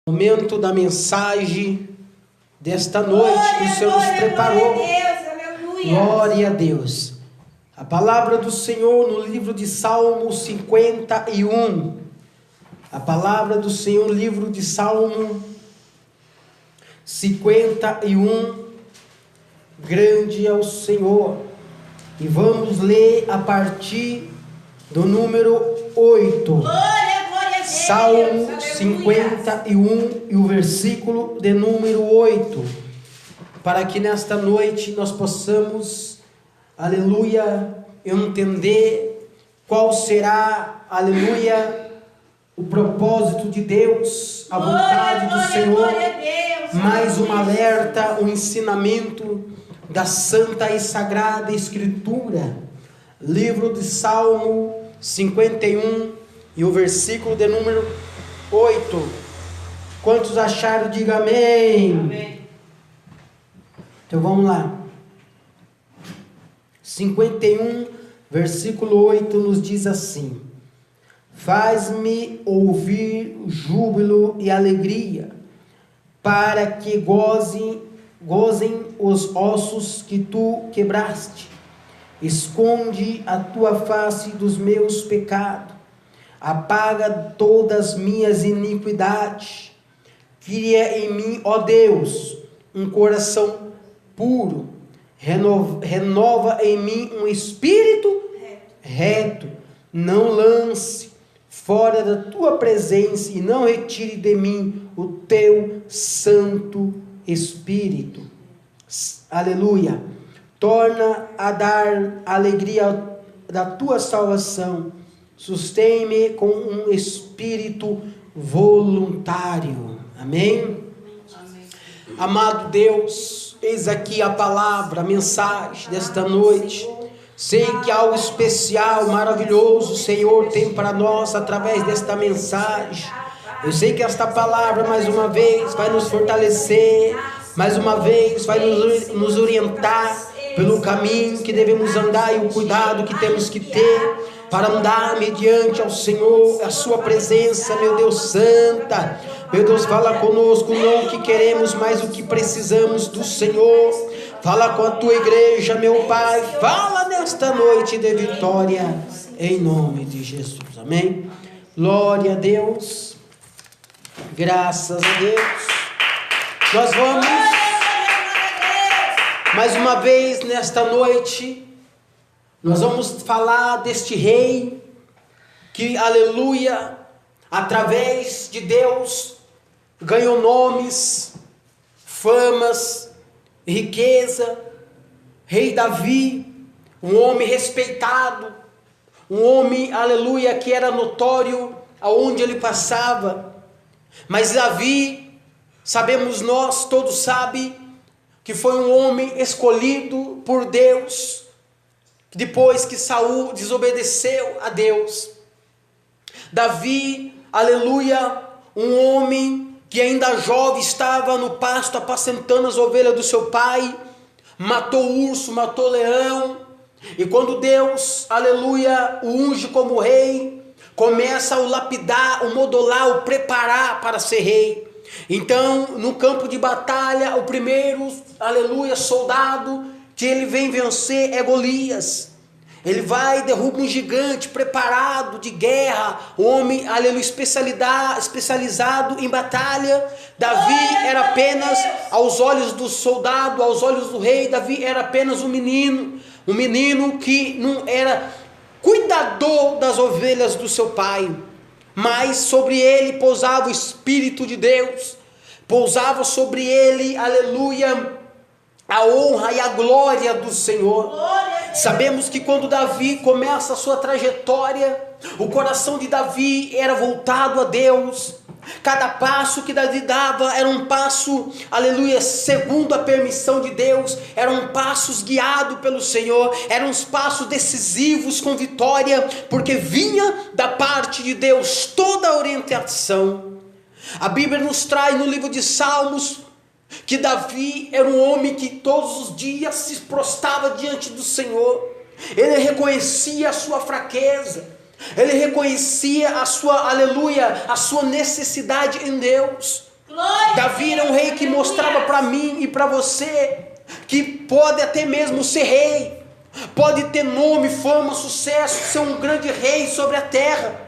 Momento da mensagem desta noite que o Senhor nos preparou. Glória a Deus. A palavra do Senhor no livro de Salmo 51. A palavra do Senhor no livro de Salmo 51. Grande é o Senhor. E vamos ler a partir do número 8. Salmo 51 e o versículo de número 8, para que nesta noite nós possamos, aleluia, entender qual será, aleluia, o propósito de Deus, a vontade do Senhor, mais um alerta, um ensinamento da Santa e Sagrada Escritura, livro de Salmo 51, e o versículo de número 8. Quantos acharam, diga amém. Amém. Então vamos lá. 51, versículo 8 nos diz assim: faz-me ouvir júbilo e alegria, para que gozem os ossos que tu quebraste. Esconde a tua face dos meus pecados. Apaga todas as minhas iniquidades. Cria em mim, ó Deus, um coração puro. Renova em mim um espírito reto. Não lance fora da tua presença e não retire de mim o teu Santo Espírito. Aleluia. Torna a dar alegria da tua salvação. Sustém-me com um espírito voluntário. Amém? Amém? Amado Deus, eis aqui a palavra, a mensagem desta noite. Sei que algo especial, maravilhoso o Senhor tem para nós através desta mensagem. Eu sei que esta palavra mais uma vez vai nos fortalecer, mais uma vez vai nos orientar pelo caminho que devemos andar e o cuidado que temos que ter para andar mediante ao Senhor, a sua presença, meu Deus santa. Meu Deus, fala conosco, não o que queremos, mas o que precisamos do Senhor. Fala com a tua igreja, meu Pai. Fala nesta noite de vitória, em nome de Jesus. Amém? Glória a Deus. Graças a Deus. Nós vamos, mais uma vez, nesta noite, nós vamos falar deste rei que, aleluia, através de Deus, ganhou nomes, famas, riqueza. Rei Davi, um homem respeitado, um homem, aleluia, que era notório aonde ele passava. Mas Davi, sabemos nós, todos sabem, que foi um homem escolhido por Deus, depois que Saul desobedeceu a Deus. Davi, aleluia, um homem que ainda jovem estava no pasto apacentando as ovelhas do seu pai, matou urso, matou leão, e quando Deus, aleluia, o unge como rei, começa a o lapidar, o modelar, o preparar para ser rei. Então, no campo de batalha, o primeiro, aleluia, soldado que ele vem vencer é Golias. Ele vai e derruba um gigante preparado de guerra, um homem, aleluia, especializado em batalha. Davi era apenas, aos olhos do soldado, aos olhos do rei, Davi era apenas um menino que não era cuidador das ovelhas do seu pai, mas sobre ele pousava o Espírito de Deus, pousava sobre ele, aleluia, a honra e a glória do Senhor. Sabemos que quando Davi começa a sua trajetória, o coração de Davi era voltado a Deus. Cada passo que Davi dava era um passo, aleluia, segundo a permissão de Deus, eram passos guiados pelo Senhor, eram uns passos decisivos com vitória, porque vinha da parte de Deus toda a orientação. A Bíblia nos traz no livro de Salmos que Davi era um homem que todos os dias se prostrava diante do Senhor. Ele reconhecia a sua fraqueza, ele reconhecia a sua, aleluia, a sua necessidade em Deus. Davi era um rei que mostrava para mim e para você que pode até mesmo ser rei, pode ter nome, fama, sucesso, ser um grande rei sobre a terra,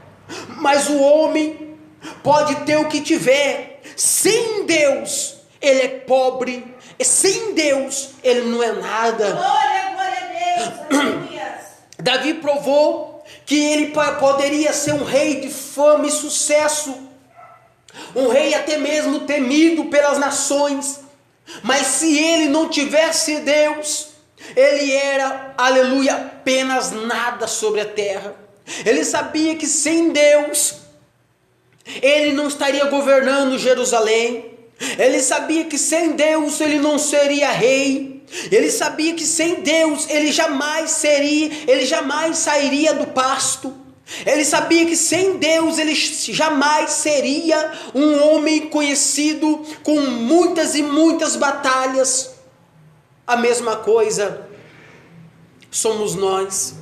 mas o homem pode ter o que tiver, sem Deus ele é pobre, e sem Deus ele não é nada. Glória a Deus. Davi provou que ele poderia ser um rei de fama e sucesso, um rei até mesmo temido pelas nações, mas se ele não tivesse Deus, ele era, aleluia, apenas nada sobre a terra. Ele sabia que sem Deus ele não estaria governando Jerusalém. Ele sabia que sem Deus ele não seria rei. Ele sabia que sem Deus ele jamais sairia do pasto. Ele sabia que sem Deus ele jamais seria um homem conhecido com muitas e muitas batalhas. A mesma coisa somos nós.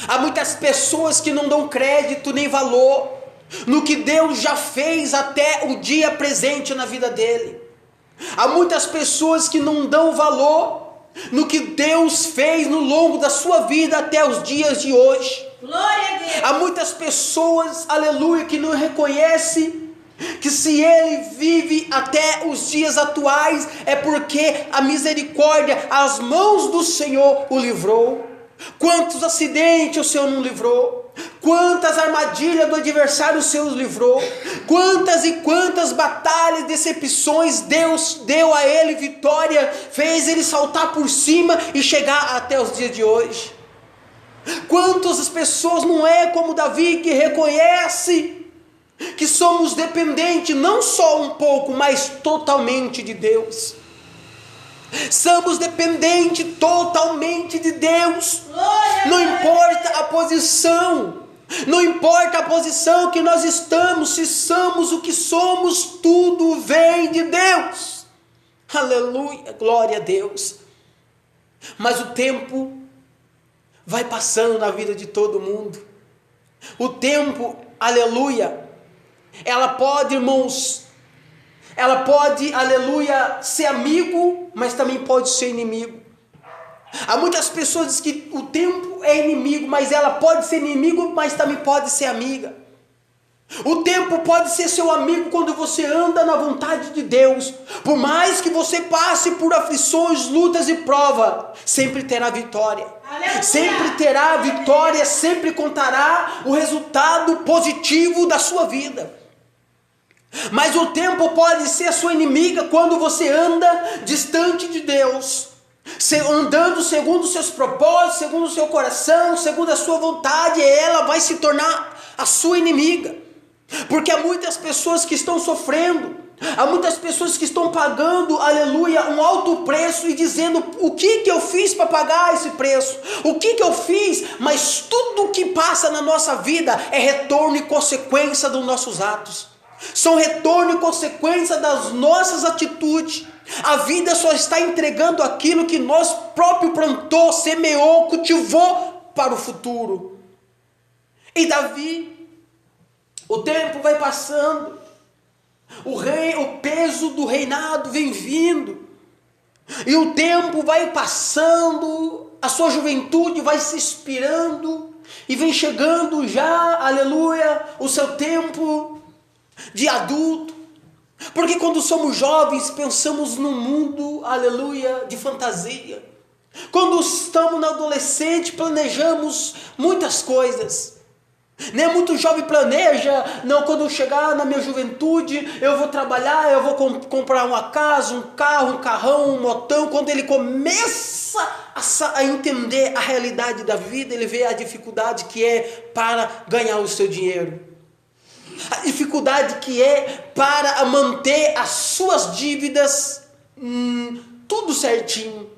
Há muitas pessoas que não dão crédito nem valor no que Deus já fez até o dia presente na vida dele. Há muitas pessoas que não dão valor no que Deus fez no longo da sua vida até os dias de hoje. Glória a Deus. Há muitas pessoas, aleluia, que não reconhecem que se ele vive até os dias atuais é porque a misericórdia, as mãos do Senhor o livrou. Quantos acidentes o Senhor não livrou? Quantas armadilhas do adversário o Senhor livrou? Quantas e quantas batalhas, decepções Deus deu a ele vitória, fez ele saltar por cima e chegar até os dias de hoje. Quantas pessoas não é como Davi, que reconhece que somos dependentes não só um pouco, mas totalmente de Deus. Somos dependentes totalmente de Deus. Não importa a posição, não importa a posição que nós estamos, se somos o que somos, tudo vem de Deus. Aleluia, glória a Deus. Mas o tempo vai passando na vida de todo mundo. O tempo, aleluia, ela pode, irmãos, ela pode, aleluia, ser amigo, mas também pode ser inimigo. Há muitas pessoas que o tempo é inimigo, mas ela pode ser inimigo, mas também pode ser amiga. O tempo pode ser seu amigo quando você anda na vontade de Deus. Por mais que você passe por aflições, lutas e prova, sempre terá vitória. Aleluia. Sempre terá vitória, sempre contará o resultado positivo da sua vida. Mas o tempo pode ser a sua inimiga quando você anda distante de Deus, andando segundo os seus propósitos, segundo o seu coração, segundo a sua vontade, ela vai se tornar a sua inimiga. Porque há muitas pessoas que estão sofrendo, há muitas pessoas que estão pagando, aleluia, um alto preço e dizendo: o que eu fiz para pagar esse preço? O que eu fiz? Mas tudo que passa na nossa vida é retorno e consequência dos nossos atos. São retorno e consequência das nossas atitudes. A vida só está entregando aquilo que nós próprio plantou, semeou, cultivou para o futuro. E Davi, o tempo vai passando, o peso do reinado vem vindo, e o tempo vai passando, a sua juventude vai se expirando, e vem chegando já, aleluia, o seu tempo de adulto. Porque quando somos jovens pensamos num mundo, aleluia, de fantasia. Quando estamos na adolescente planejamos muitas coisas. Nem muito jovem planeja: não, quando eu chegar na minha juventude eu vou trabalhar, eu vou comprar uma casa, um carro, um carrão, um motão. Quando ele começa a entender a realidade da vida, ele vê a dificuldade que é para ganhar o seu dinheiro, a dificuldade que é para manter as suas dívidas, tudo certinho,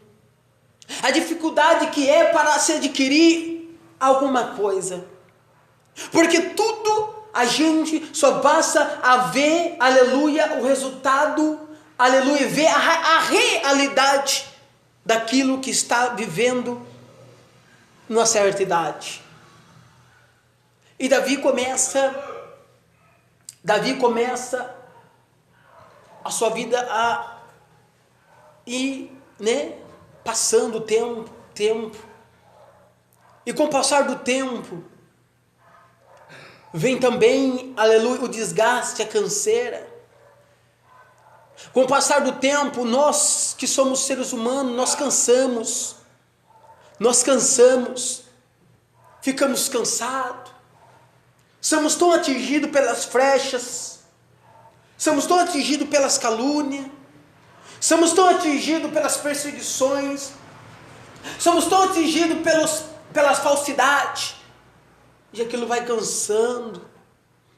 a dificuldade que é para se adquirir alguma coisa, porque tudo a gente só passa a ver, aleluia, o resultado, aleluia, ver a realidade daquilo que está vivendo numa certa idade. E Davi começa a sua vida a ir, passando o tempo. E com o passar do tempo, vem também, aleluia, o desgaste, a canseira. Com o passar do tempo, nós que somos seres humanos, nós cansamos, ficamos cansados, somos tão atingidos pelas flechas, somos tão atingidos pelas calúnias, somos tão atingidos pelas perseguições, somos tão atingidos pelas falsidades, e aquilo vai cansando,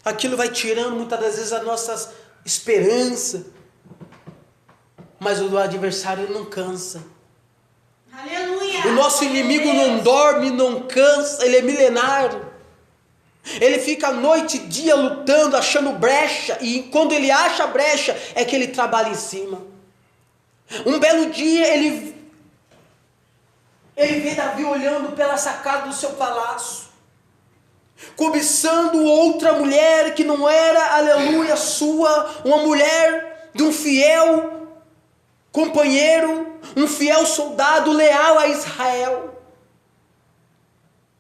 aquilo vai tirando muitas das vezes a nossa esperança, mas o adversário não cansa. Aleluia. O nosso inimigo não dorme, não cansa, ele é milenário. Ele fica noite e dia lutando, achando brecha, e quando ele acha brecha, é que ele trabalha em cima. Um belo dia ele vê Davi olhando pela sacada do seu palácio, cobiçando outra mulher que não era, aleluia, sua, uma mulher de um fiel companheiro, um fiel soldado leal a Israel.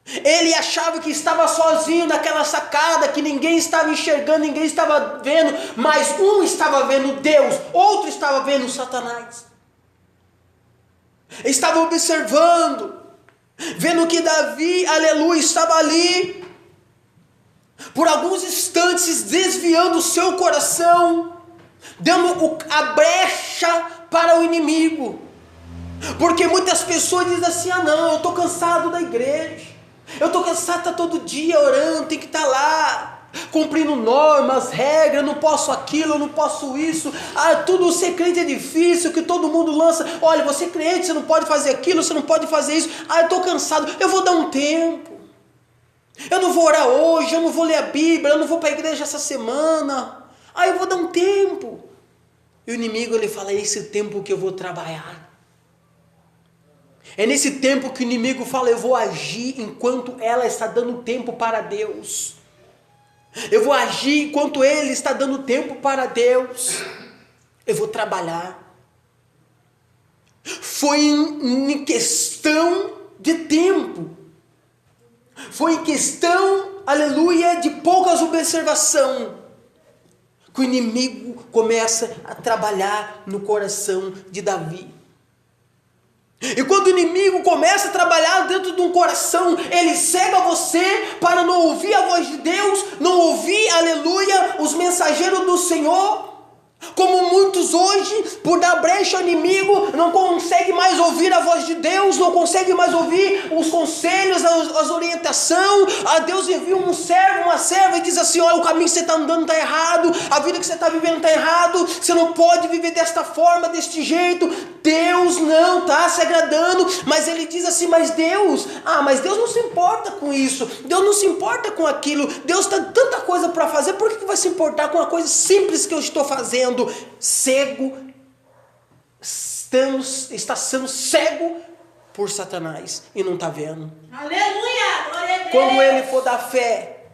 Ele achava que estava sozinho naquela sacada, que ninguém estava enxergando, ninguém estava vendo, mas um estava vendo Deus, outro estava vendo Satanás. Estava observando, vendo que Davi, aleluia, estava ali, por alguns instantes desviando o seu coração, dando a brecha para o inimigo. Porque muitas pessoas dizem assim: ah não, eu estou cansado da igreja, eu estou cansado de estar todo dia orando, tem que estar lá, cumprindo normas, regras, eu não posso aquilo, eu não posso isso, tudo ser crente é difícil, que todo mundo lança, olha, você é crente, você não pode fazer aquilo, você não pode fazer isso, eu estou cansado, eu vou dar um tempo, eu não vou orar hoje, eu não vou ler a Bíblia, eu não vou para a igreja essa semana, eu vou dar um tempo. E o inimigo, ele fala: é esse tempo que eu vou trabalhar. É nesse tempo que o inimigo fala: eu vou agir enquanto ela está dando tempo para Deus. Eu vou agir enquanto ele está dando tempo para Deus. Eu vou trabalhar. Foi em questão de tempo. Foi em questão, aleluia, de poucas observações, que o inimigo começa a trabalhar no coração de Davi. E quando o inimigo começa a trabalhar dentro de um coração, ele cega você para não ouvir a voz de Deus, não ouvir, aleluia, os mensageiros do Senhor. Como muitos hoje, por dar brecha ao inimigo, não consegue mais ouvir a voz de Deus, não consegue mais ouvir os conselhos, as orientações. A Deus envia um servo, uma serva e diz assim: olha, o caminho que você está andando está errado, a vida que você está vivendo está errado, você não pode viver desta forma, deste jeito. Deus não está se agradando, mas ele diz assim: mas Deus não se importa com isso, Deus não se importa com aquilo, Deus tem tanta coisa para fazer, por que vai se importar com uma coisa simples que eu estou fazendo? Cego, está sendo cego por Satanás e não está vendo. Aleluia, glória a Deus. Quando ele for dar fé,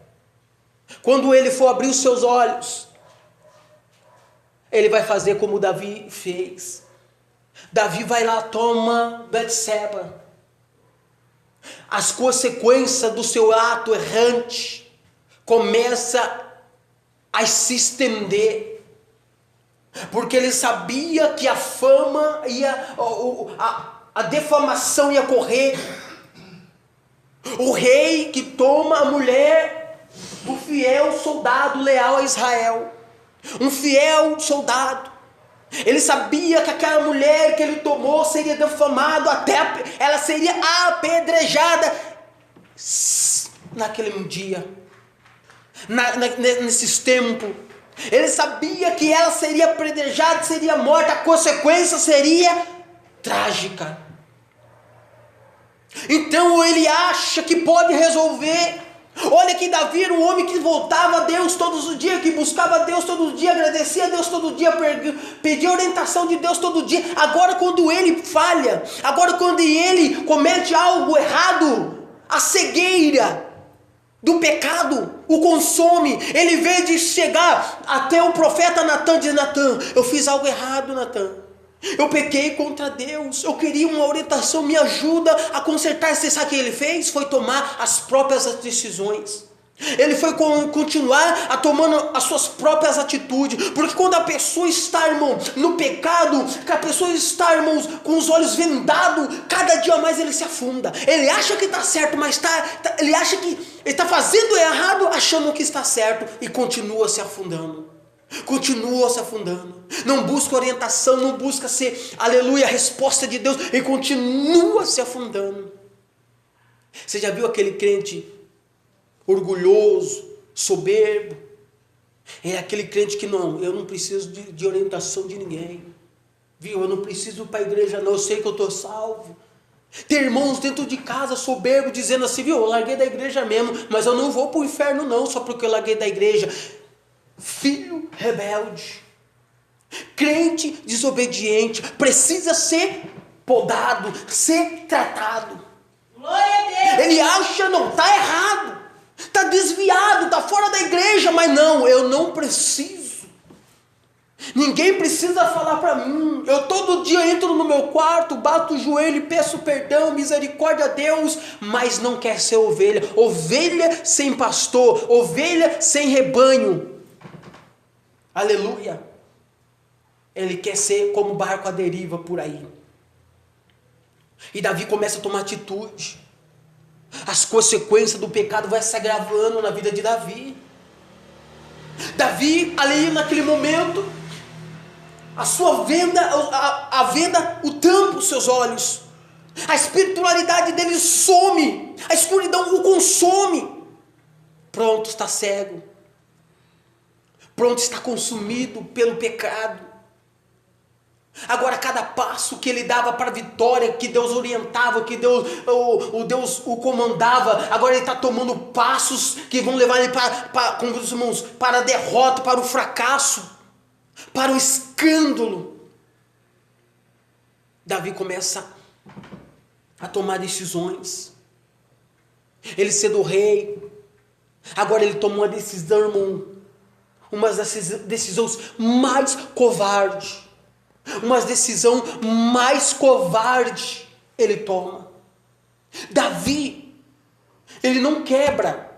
quando ele for abrir os seus olhos, ele vai fazer como Davi fez. Davi vai lá, toma Betseba. As consequências do seu ato errante começa a se estender, porque ele sabia que a fama a defamação ia correr. O rei que toma a mulher do fiel soldado leal a Israel, um fiel soldado, ele sabia que aquela mulher que ele tomou seria defamada, até ela seria apedrejada naquele dia, nesses tempos. Ele sabia que ela seria apedrejada, seria morta, a consequência seria trágica. Então ele acha que pode resolver. Olha que Davi era um homem que voltava a Deus todos os dias, que buscava a Deus todos os dias, agradecia a Deus todo dia, pedia orientação de Deus todo dia. Agora quando ele falha, agora quando ele comete algo errado, a cegueira do pecado o consome. Ele veio de chegar até o profeta Natan e dizer: Natan, eu fiz algo errado, Natan. Eu pequei contra Deus. Eu queria uma orientação, me ajuda a consertar. Você sabe o que ele fez? Foi tomar as próprias decisões. Ele foi continuar a tomando as suas próprias atitudes. Porque quando a pessoa está, irmão, no pecado, que a pessoa está, irmãos, com os olhos vendados, cada dia mais ele se afunda. Ele acha que está certo, mas ele acha que ele está fazendo errado, achando que está certo, e continua se afundando. Continua se afundando. Não busca orientação, não busca ser, aleluia, a resposta de Deus, e continua se afundando. Você já viu aquele crente orgulhoso, soberbo? É aquele crente que eu não preciso de orientação de ninguém, viu? Eu não preciso ir para a igreja não, eu sei que eu estou salvo. Tem irmãos dentro de casa soberbo dizendo assim, viu? Eu larguei da igreja mesmo, mas eu não vou para o inferno não, só porque eu larguei da igreja. Filho rebelde, crente desobediente, precisa ser podado, ser tratado. Glória a Deus. Ele acha, não, está errado, está desviado, está fora da igreja, mas não, eu não preciso. Ninguém precisa falar para mim. Eu todo dia entro no meu quarto, bato o joelho e peço perdão, misericórdia a Deus, mas não quer ser ovelha. Ovelha sem pastor, ovelha sem rebanho. Aleluia. Ele quer ser como barco à deriva por aí. E Davi começa a tomar atitude. As consequências do pecado vão se agravando na vida de Davi. Davi, ali naquele momento, a sua venda, a venda o tampa os seus olhos. A espiritualidade dele some. A escuridão o consome. Pronto, está cego. Pronto, está consumido pelo pecado. Agora cada passo que ele dava para a vitória, que Deus orientava, que Deus o comandava, agora ele está tomando passos que vão levar ele para a derrota, para o fracasso, para o escândalo. Davi começa a tomar decisões. Ele sendo rei, agora ele tomou uma decisão, irmão, uma das decisões mais covardes. Uma decisão mais covarde ele toma. Davi, ele não quebra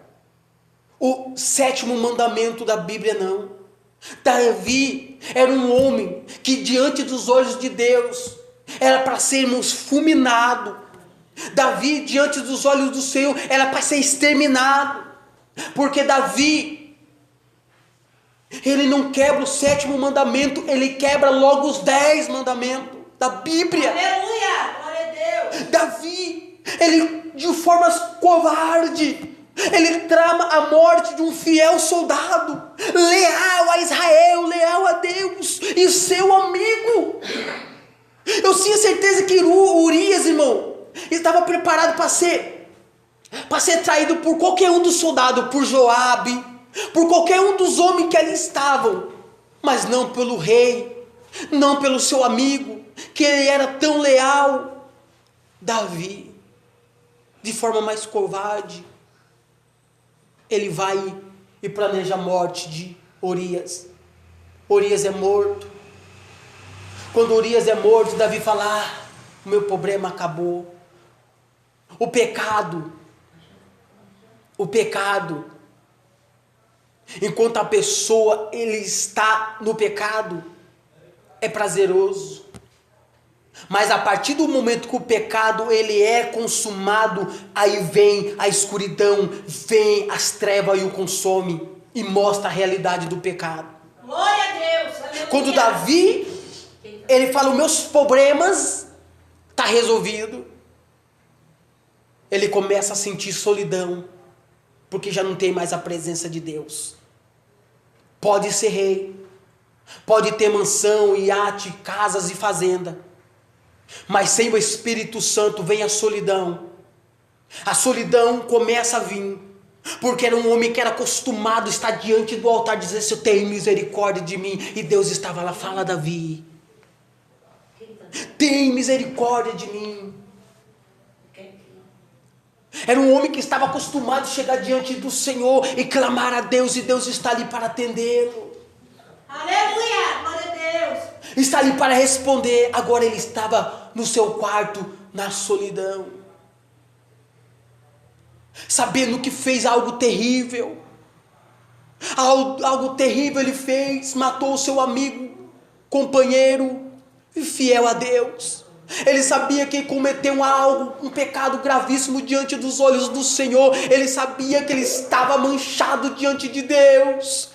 o 7º mandamento da Bíblia, não. Davi era um homem que diante dos olhos de Deus era para sermos fulminado. Davi diante dos olhos do Senhor era para ser exterminado. Porque Davi, ele não quebra o 7º mandamento, ele quebra logo os 10 mandamentos da Bíblia. Aleluia, glória a Deus. Davi, ele de forma covarde, ele trama a morte de um fiel soldado, leal a Israel, leal a Deus e seu amigo. Eu tinha certeza que Urias, irmão, estava preparado para ser traído por qualquer um dos soldados, por Joabe, por qualquer um dos homens que ali estavam, mas não pelo rei, não pelo seu amigo, que ele era tão leal. Davi, de forma mais covarde, ele vai e planeja a morte de Urias. Urias é morto. Quando Urias é morto, Davi fala: o meu problema acabou. O pecado, enquanto a pessoa ele está no pecado, é prazeroso. Mas a partir do momento que o pecado ele é consumado, aí vem a escuridão, vem as trevas e o consome e mostra a realidade do pecado. Glória a Deus. Aleluia. Quando Davi, ele fala: os meus problemas tá resolvido, ele começa a sentir solidão, porque já não tem mais a presença de Deus. Pode ser rei, pode ter mansão, iate, casas e fazenda, mas sem o Espírito Santo vem a solidão. A solidão começa a vir, porque era um homem que era acostumado a estar diante do altar, dizer: se eu tenho misericórdia de mim, e Deus estava lá. Fala, Davi, tem misericórdia de mim. Era um homem que estava acostumado a chegar diante do Senhor e clamar a Deus, e Deus está ali para atendê-lo. Aleluia, glória a Deus. Está ali para responder. Agora ele estava no seu quarto, na solidão, sabendo que fez algo terrível. Algo terrível ele fez, matou o seu amigo, companheiro, fiel a Deus. Ele sabia que cometeu um pecado gravíssimo diante dos olhos do Senhor. Ele sabia que ele estava manchado diante de Deus.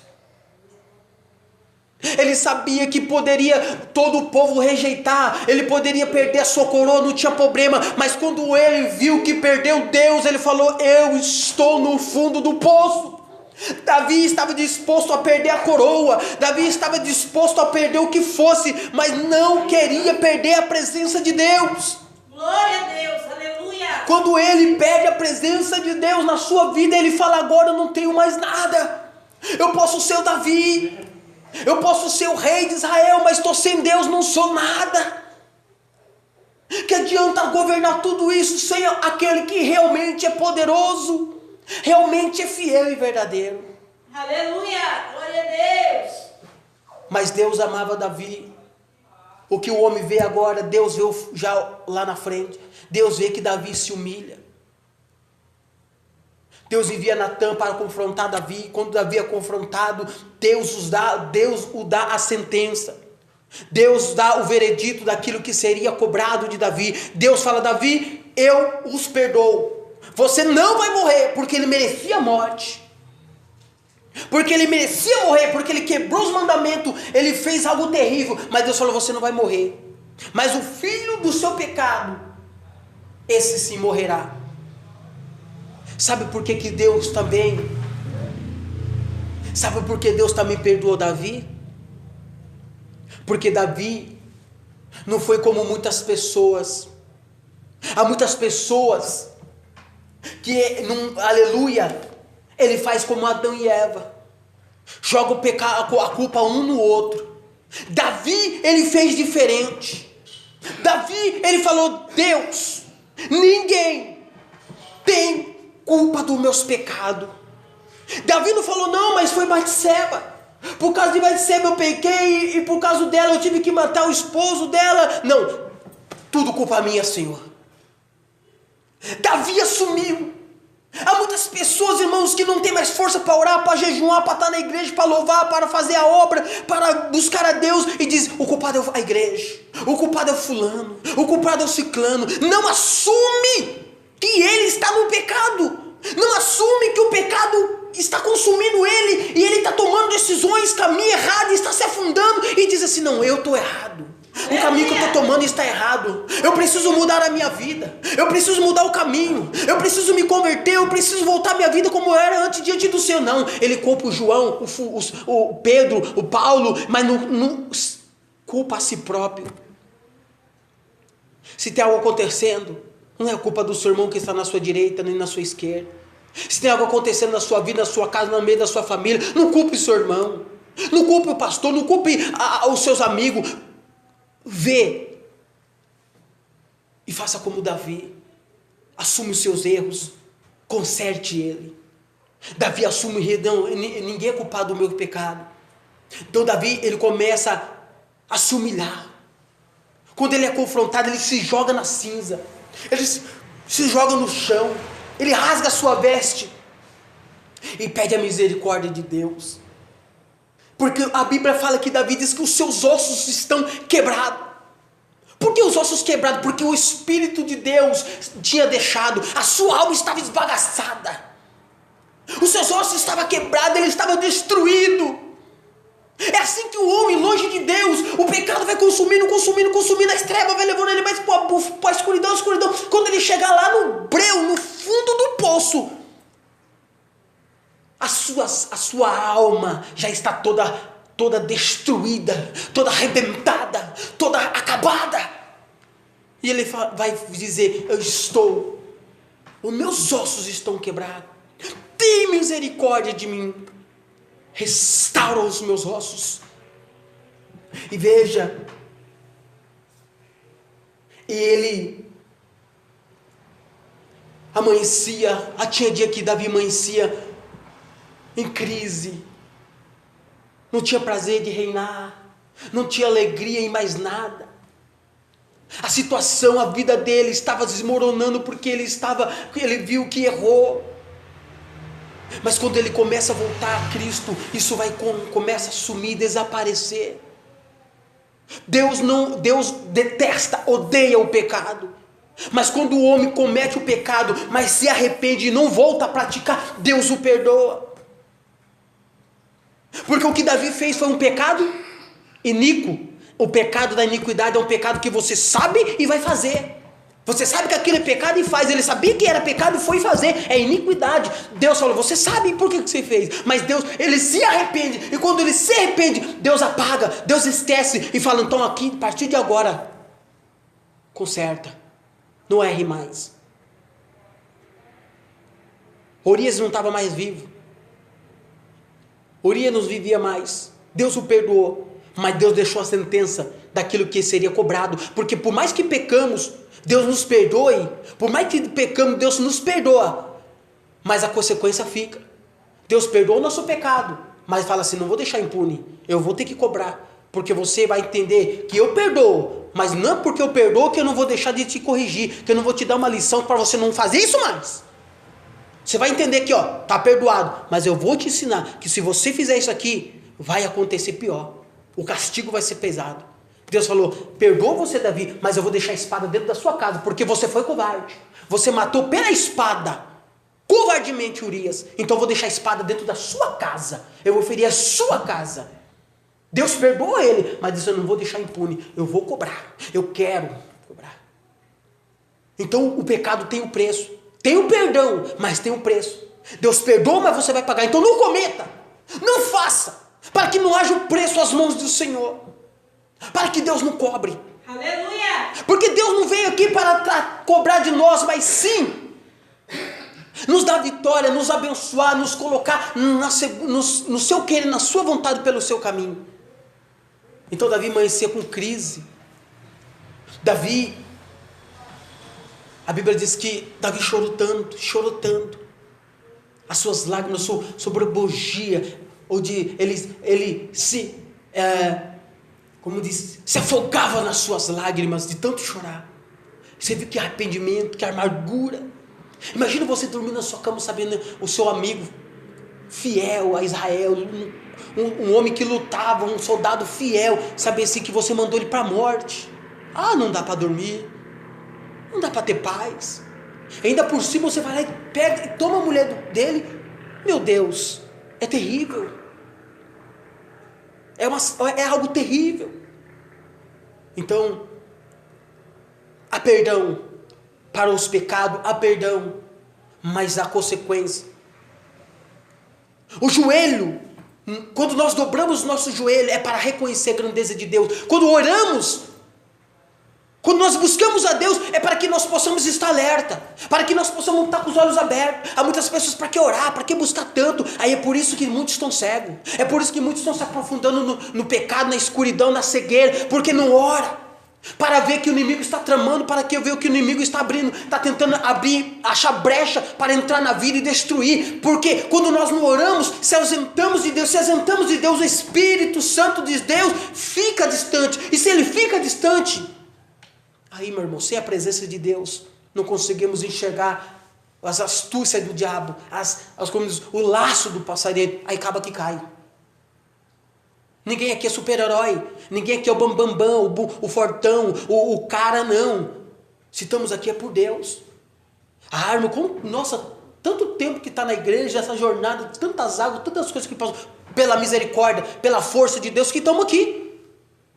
Ele sabia que poderia todo o povo rejeitar, ele poderia perder a sua coroa, não tinha problema. Mas quando ele viu que perdeu Deus, ele falou: eu estou no fundo do poço. Davi estava disposto a perder a coroa, Davi estava disposto a perder o que fosse, mas não queria perder a presença de Deus. Glória a Deus, aleluia. Quando ele perde a presença de Deus na sua vida, ele fala: agora eu não tenho mais nada. Eu posso ser o Davi, eu posso ser o rei de Israel, mas estou sem Deus, não sou nada. Que adianta governar tudo isso sem aquele que realmente é poderoso, realmente é fiel e verdadeiro? Aleluia, glória a Deus. Mas Deus amava Davi. O que o homem vê agora, Deus vê já lá na frente. Deus vê que Davi se humilha. Deus envia Natã para confrontar Davi. Quando Davi é confrontado, Deus o dá a sentença. Deus dá o veredito daquilo que seria cobrado de Davi. Deus fala: Davi, eu os perdoo. Você não vai morrer, porque ele merecia a morte. Porque ele merecia morrer, porque ele quebrou os mandamentos, ele fez algo terrível. Mas Deus falou: você não vai morrer. Mas o filho do seu pecado, esse sim morrerá. Sabe por que Deus também? Sabe por que Deus também perdoou Davi? Porque Davi não foi como muitas pessoas. Há muitas pessoas que, aleluia, ele faz como Adão e Eva, joga o pecado, a culpa um no outro. Davi, ele fez diferente. Davi, ele falou: Deus, ninguém tem culpa dos meus pecados. Davi não falou: não, mas foi Batseba, por causa de Batseba eu pequei, e por causa dela eu tive que matar o esposo dela. Não, tudo culpa minha, Senhor. Davi assumiu. Há muitas pessoas, irmãos, que não tem mais força para orar, para jejuar, para estar na igreja, para louvar, para fazer a obra, para buscar a Deus, e diz: o culpado é a igreja, o culpado é o fulano, o culpado é o ciclano. Não assume que ele está no pecado. Não assume que o pecado está consumindo ele, e ele está tomando decisões, caminho errado, e está se afundando, e diz assim: não, eu estou errado. O caminho que eu estou tomando está errado. Eu preciso mudar a minha vida. Eu preciso mudar o caminho. Eu preciso me converter. Eu preciso voltar a minha vida como era antes diante do Senhor. Não, ele culpa o João, o Pedro, o Paulo, mas não culpa a si próprio. Se tem algo acontecendo, não é culpa do seu irmão que está na sua direita, nem na sua esquerda. Se tem algo acontecendo na sua vida, na sua casa, no meio da sua família, não culpe o seu irmão. Não culpe o pastor, não culpe os seus amigos. Vê e faça como Davi. Assume os seus erros, conserte ele. Davi assume: não, ninguém é culpado do meu pecado. Então Davi, ele começa a se humilhar. Quando ele é confrontado, ele se joga na cinza, ele se joga no chão, ele rasga a sua veste e pede a misericórdia de Deus. Porque a Bíblia fala que Davi diz que os seus ossos estão quebrados. Por que os ossos quebrados? Porque o Espírito de Deus tinha deixado, a sua alma estava esbagaçada. Os seus ossos estavam quebrados, ele estava destruído. É assim que o homem, longe de Deus, o pecado vai consumindo, as trevas vai levando ele mais para a escuridão. Quando ele chegar lá no breu, no fundo do poço, a sua alma já está toda destruída, toda arrebentada, toda acabada. E ele vai dizer: os meus ossos estão quebrados, tem misericórdia de mim, restaura os meus ossos. E veja, tinha dia que Davi amanhecia em crise, não tinha prazer de reinar, não tinha alegria em mais nada. A situação, a vida dele estava desmoronando porque ele viu que errou. Mas quando ele começa a voltar a Cristo, isso começa a sumir, desaparecer. Deus detesta, odeia o pecado. Mas quando o homem comete o pecado, mas se arrepende e não volta a praticar, Deus o perdoa. Porque o que Davi fez foi um pecado iníquo. O pecado da iniquidade é um pecado que você sabe e vai fazer. Você sabe que aquilo é pecado e faz. Ele sabia que era pecado e foi fazer. É iniquidade. Deus falou, você sabe por que você fez. Mas Deus, ele se arrepende. E quando ele se arrepende, Deus apaga, Deus esquece. E fala, então aqui, a partir de agora, conserta. Não erre mais. Urias não estava mais vivo. Urias não vivia mais. Deus o perdoou. Mas Deus deixou a sentença daquilo que seria cobrado. Porque por mais que pecamos, Deus nos perdoe. Por mais que pecamos, Deus nos perdoa. Mas a consequência fica. Deus perdoa o nosso pecado. Mas fala assim, não vou deixar impune. Eu vou ter que cobrar. Porque você vai entender que eu perdoo. Mas não é porque eu perdoo que eu não vou deixar de te corrigir. Que eu não vou te dar uma lição para você não fazer isso mais. Você vai entender que está perdoado. Mas eu vou te ensinar que se você fizer isso aqui, vai acontecer pior. O castigo vai ser pesado. Deus falou, perdoa você, Davi, mas eu vou deixar a espada dentro da sua casa, porque você foi covarde. Você matou pela espada, covardemente Urias. Então eu vou deixar a espada dentro da sua casa. Eu vou ferir a sua casa. Deus perdoa ele, mas disse, eu não vou deixar impune. Eu vou cobrar. Eu quero cobrar. Então o pecado tem um preço. Tem o perdão, mas tem um preço. Deus perdoa, mas você vai pagar. Então não cometa. Não faça. Para que não haja o preço às mãos do Senhor. Para que Deus não cobre. Aleluia! Porque Deus não veio aqui para cobrar de nós, mas sim nos dar vitória, nos abençoar, nos colocar no seu querer, na sua vontade, pelo seu caminho. Então Davi amanhecia com crise. Davi, a Bíblia diz que Davi chorou tanto. As suas lágrimas sobrebugia, ele se afogava nas suas lágrimas de tanto chorar. Você viu que arrependimento, que amargura. Imagina você dormindo na sua cama sabendo o seu amigo fiel a Israel, um homem que lutava, um soldado fiel, saber assim que você mandou ele para a morte. Não dá para dormir, não dá para ter paz. Ainda por cima você vai lá e pega e toma a mulher dele. Meu Deus, é terrível. É algo terrível. Então, há perdão para os pecados, há perdão, mas há consequência. O joelho, quando nós dobramos o nosso joelho, é para reconhecer a grandeza de Deus. Quando oramos, quando nós buscamos a Deus, é para que nós possamos estar alerta, para que nós possamos estar com os olhos abertos. Há muitas pessoas, para que orar, para que buscar tanto? Aí é por isso que muitos estão cegos, é por isso que muitos estão se aprofundando no pecado, na escuridão, na cegueira, porque não ora, para ver que o inimigo está tramando, para que eu veja que o inimigo está abrindo, está tentando abrir, achar brecha para entrar na vida e destruir. Porque quando nós não oramos, se ausentamos de Deus, o Espírito Santo de Deus fica distante, e se ele fica distante, aí, meu irmão, sem a presença de Deus, não conseguimos enxergar as astúcias do diabo, como diz, o laço do passarinho, aí acaba que cai. Ninguém aqui é super-herói, ninguém aqui é o bambambam, o fortão, o cara, não. Se estamos aqui é por Deus. Irmão, tanto tempo que está na igreja, essa jornada, tantas águas, tantas coisas que passam, pela misericórdia, pela força de Deus, que estamos aqui.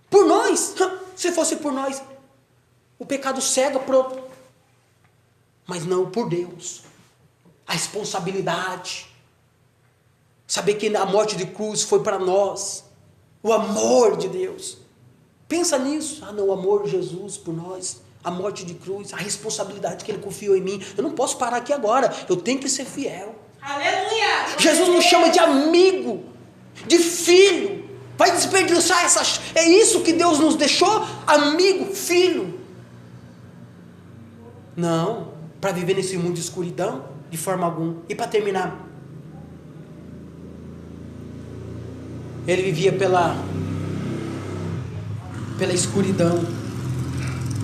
Por nós, se fosse por nós, o pecado cega, pronto. Mas não, por Deus. A responsabilidade. Saber que a morte de cruz foi para nós. O amor de Deus. Pensa nisso. Não, o amor de Jesus por nós. A morte de cruz. A responsabilidade que Ele confiou em mim. Eu não posso parar aqui agora. Eu tenho que ser fiel. Aleluia! Jesus nos chama de amigo. De filho. Vai desperdiçar essas... É isso que Deus nos deixou? Amigo, filho. Não, para viver nesse mundo de escuridão? De forma alguma. E para terminar, ele vivia pela escuridão.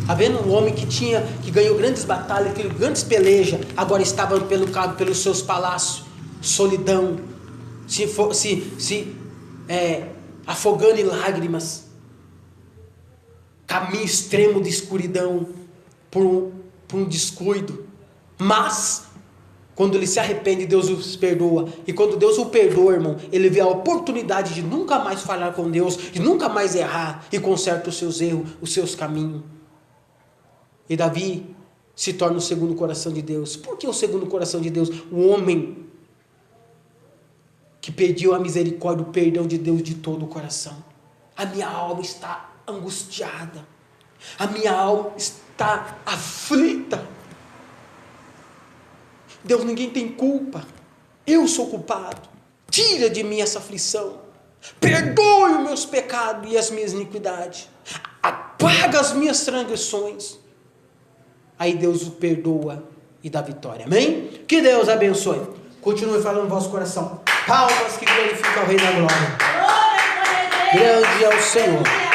Havendo um homem que ganhou grandes batalhas, que grandes pelejas, agora estava pelos seus palácios, solidão, afogando em lágrimas, caminho extremo de escuridão, por um descuido. Mas quando ele se arrepende, Deus o perdoa. E quando Deus o perdoa, irmão, ele vê a oportunidade de nunca mais falhar com Deus, de nunca mais errar, e conserta os seus erros, os seus caminhos. E Davi se torna o segundo coração de Deus. Por que o segundo coração de Deus? O homem que pediu a misericórdia, o perdão de Deus de todo o coração. A minha alma está angustiada. A minha alma está aflita. Deus, ninguém tem culpa. Eu sou culpado. Tira de mim essa aflição. Perdoe os meus pecados e as minhas iniquidades. Apaga as minhas transgressões. Aí Deus o perdoa e dá vitória. Amém? Que Deus abençoe. Continue falando no vosso coração. Palmas que glorificam o Rei da Glória. Grande é o Senhor.